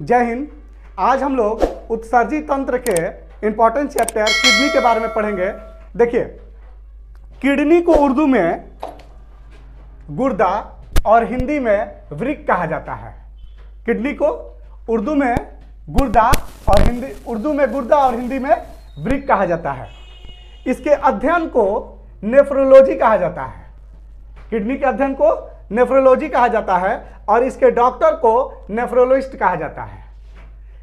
जय हिंद। आज हम लोग उत्सर्जी तंत्र के इंपॉर्टेंट चैप्टर किडनी के बारे में पढ़ेंगे। देखिए, किडनी को उर्दू में गुर्दा और हिंदी में वृक्क कहा जाता है। किडनी को उर्दू में गुर्दा और हिंदी में वृक्क कहा जाता है। इसके अध्ययन को नेफ्रोलॉजी कहा जाता है। किडनी के अध्ययन को नेफ्रोलॉजी कहा जाता है और इसके डॉक्टर को नेफ्रोलॉजिस्ट कहा जाता है।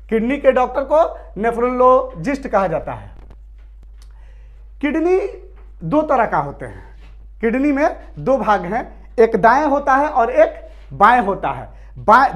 किडनी के डॉक्टर को नेफ्रोलॉजिस्ट कहा जाता है। किडनी दो तरह का होते हैं। किडनी में दो भाग हैं, एक दाएं होता है और एक बाएं होता है।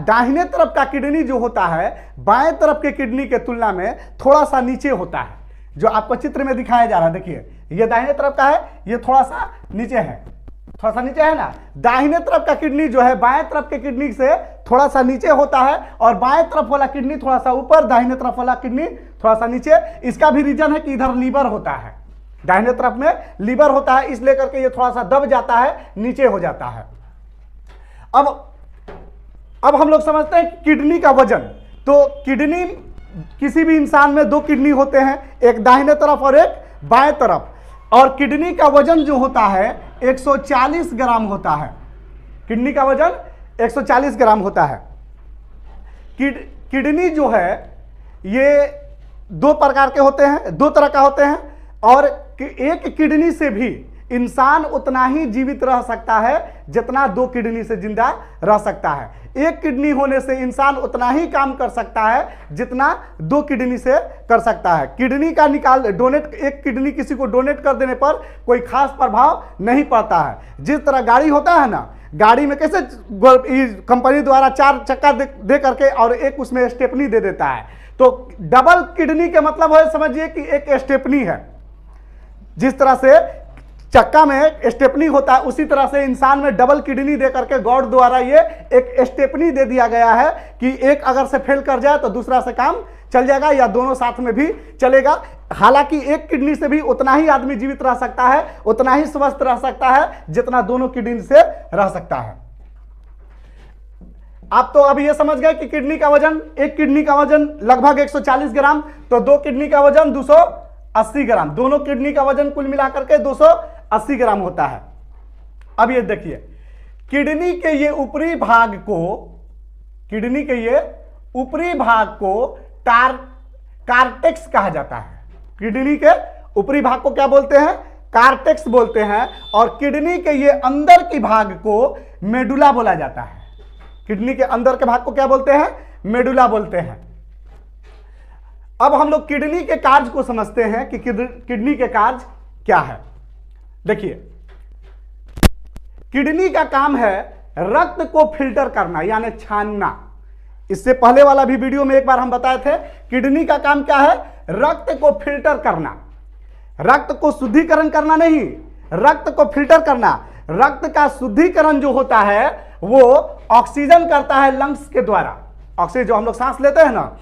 दाहिने तरफ का किडनी जो होता है बाएं तरफ के किडनी के तुलना में थोड़ा सा नीचे होता है, जो आपको चित्र में दिखाया जा रहा है। देखिए, ये दाहिने तरफ का है, ये थोड़ा सा नीचे है, थोड़ा सा नीचे है ना। दाहिने तरफ का किडनी जो है बाएं तरफ के किडनी से थोड़ा सा नीचे होता है और बाएं तरफ वाला किडनी थोड़ा सा ऊपर, दाहिने तरफ वाला किडनी थोड़ा सा नीचे। इसका भी रीजन है कि इधर लीवर होता है, दाहिने तरफ में लीवर होता है, इसलिए करके ये थोड़ा सा दब जाता है, नीचे हो जाता है। अब हम लोग समझते हैं किडनी का वजन। तो किडनी, किसी भी इंसान में दो किडनी होते हैं, एक दाहिने तरफ और एक बाएं तरफ, और किडनी का वजन जो होता है 140 ग्राम होता है। किडनी का वजन 140 ग्राम होता है। किडनी जो है ये दो प्रकार के होते हैं, दो तरह का होते हैं, और एक किडनी से भी इंसान उतना ही जीवित रह सकता है जितना दो किडनी से जिंदा रह सकता है। एक किडनी होने से इंसान उतना ही काम कर सकता है जितना दो किडनी से कर सकता है। किडनी का एक किडनी किसी को डोनेट कर देने पर कोई खास प्रभाव नहीं पड़ता है। जिस तरह गाड़ी होता है ना, गाड़ी में कैसे कंपनी द्वारा 4 चक्का दे करके और एक उसमें स्टेपनी दे देता है, तो डबल किडनी के मतलब है, समझिए कि एक स्टेपनी है। जिस तरह से चक्का में स्टेपनी होता है, उसी तरह से इंसान में डबल किडनी दे करके गॉड द्वारा ये एक स्टेपनी दे दिया गया है कि एक अगर से फेल कर जाए तो दूसरा से काम चल जाएगा, या दोनों साथ में भी चलेगा। हालांकि एक किडनी से भी उतना ही आदमी जीवित रह सकता है, उतना ही स्वस्थ रह सकता है जितना दोनों किडनी से रह सकता है। आप तो अभी ये समझ गए कि किडनी का वजन, एक किडनी का वजन लगभग 140 ग्राम, तो दो किडनी का वजन 280 ग्राम, दोनों किडनी का वजन कुल मिलाकर के 280 ग्राम होता है। अब ये देखिए, किडनी के ये ऊपरी भाग को कार्टेक्स कहा जाता है। किडनी के ऊपरी भाग को क्या बोलते हैं? कार्टेक्स बोलते हैं। और किडनी के ये अंदर की भाग को मेडुला बोला जाता है। किडनी के अंदर के भाग को क्या बोलते हैं? मेडुला बोलते हैं। अब हम लोग किडनी के कार्य को समझते हैं कि किडनी के कार्य क्या है। देखिए, किडनी का काम है रक्त को फिल्टर करना, यानी छानना। इससे पहले वाला भी वीडियो में एक बार हम बताए थे, किडनी का काम क्या है? रक्त को फिल्टर करना, रक्त को शुद्धिकरण करना नहीं, रक्त को फिल्टर करना। रक्त का शुद्धिकरण जो होता है वो ऑक्सीजन करता है लंग्स के द्वारा। ऑक्सीजन जो हम लोग सांस लेते हैं ना,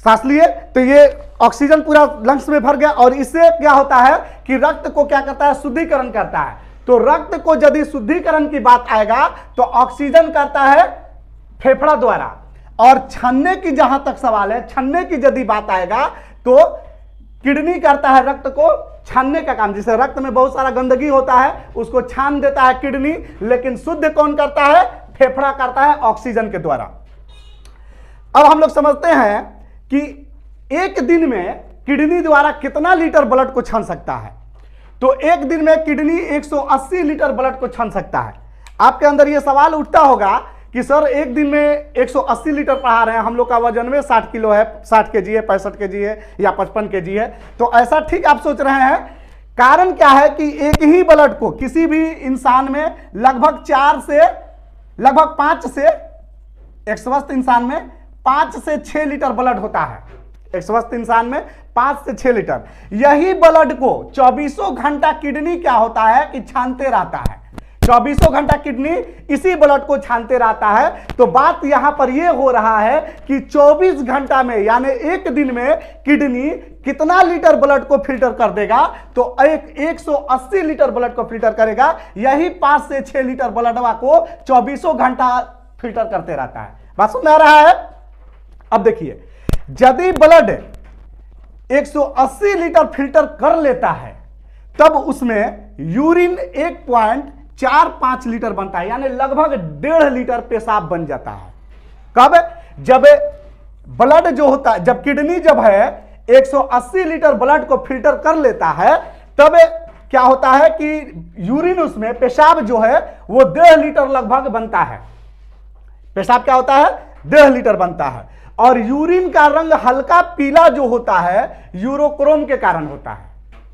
सांस लिए तो ये ऑक्सीजन पूरा लंग्स में भर गया, और इससे क्या होता है कि रक्त को क्या करता है? शुद्धिकरण करता है। तो रक्त को यदि शुद्धिकरण की बात आएगा तो ऑक्सीजन करता है फेफड़ा द्वारा, और छानने की जहां तक सवाल है, छानने की यदि बात आएगा तो किडनी करता है रक्त को छानने का काम। जिसे रक्त में बहुत सारा गंदगी होता है उसको छान देता है किडनी, लेकिन शुद्ध कौन करता है? फेफड़ा करता है ऑक्सीजन के द्वारा। अब हम लोग समझते हैं कि एक दिन में किडनी द्वारा कितना लीटर ब्लड को छान सकता है। तो एक दिन में किडनी 180 लीटर ब्लड को छान सकता है। आपके अंदर यह सवाल उठता होगा कि सर एक दिन में 180 लीटर पढ़ा रहे हैं, हम लोग का वजन में 60 किलो है, 60 केजी है, 65 केजी है या 55 केजी है, तो ऐसा ठीक आप सोच रहे हैं। कारण क्या है कि एक ही ब्लड को किसी भी इंसान में लगभग 5 से, एक स्वस्थ इंसान में 5 से 6 लीटर ब्लड होता है। एक स्वस्थ इंसान में 5 से 6 लीटर। यही ब्लड को 24 घंटा किडनी क्या होता है कि छानते रहता है। 24 घंटा किडनी इसी ब्लड को छानते रहता है। तो बात यहां पर यह हो रहा है कि 24 घंटा में, यानी एक दिन में किडनी कितना लीटर ब्लड को फिल्टर कर देगा? तो 180 लीटर ब्लड को फिल्टर करेगा। यही 5 से 6 लीटर ब्लडवा को 24 घंटा फिल्टर करते रहता है। बात समझ में आ रहा है? अब देखिए, यदि ब्लड 180 लीटर फिल्टर कर लेता है तब उसमें यूरिन 1.45 लीटर बनता है, यानी लगभग 1.5 लीटर पेशाब बन जाता है। कब? जब ब्लड जो होता है, जब किडनी जब है 180 लीटर ब्लड को फिल्टर कर लेता है तब क्या होता है कि यूरिन उसमें पेशाब जो है वो 1.5 लीटर लगभग बनता है। पेशाब क्या होता है? 1.5 लीटर बनता है। और यूरिन का रंग हल्का पीला जो होता है यूरोक्रोम के कारण होता है।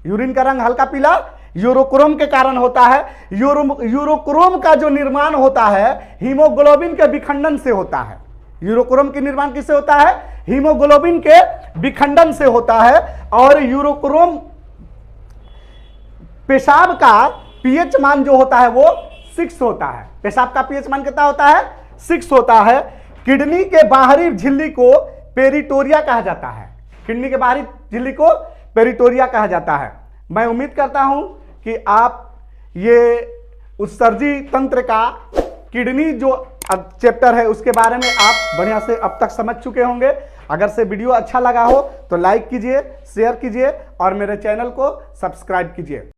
यूरिन का रंग हल्का पीला यूरोक्रोम के कारण होता है। यूरोक्रोम का जो निर्माण होता है हीमोग्लोबिन के विखंडन से होता है। यूरोक्रोम के निर्माण किससे होता है? हीमोग्लोबिन के विखंडन से होता है। और यूरोक्रोम पेशाब का पीएच मान जो होता है वो 6 होता है। पेशाब का पीएच मान कितना होता है? 6 होता है। किडनी के बाहरी झिल्ली को पेरिटोरिया कहा जाता है। किडनी के बाहरी झिल्ली को पेरिटोरिया कहा जाता है। मैं उम्मीद करता हूं कि आप ये उत्सर्जी तंत्र का किडनी जो चैप्टर है उसके बारे में आप बढ़िया से अब तक समझ चुके होंगे। अगर से वीडियो अच्छा लगा हो तो लाइक कीजिए, शेयर कीजिए और मेरे चैनल को सब्सक्राइब कीजिए।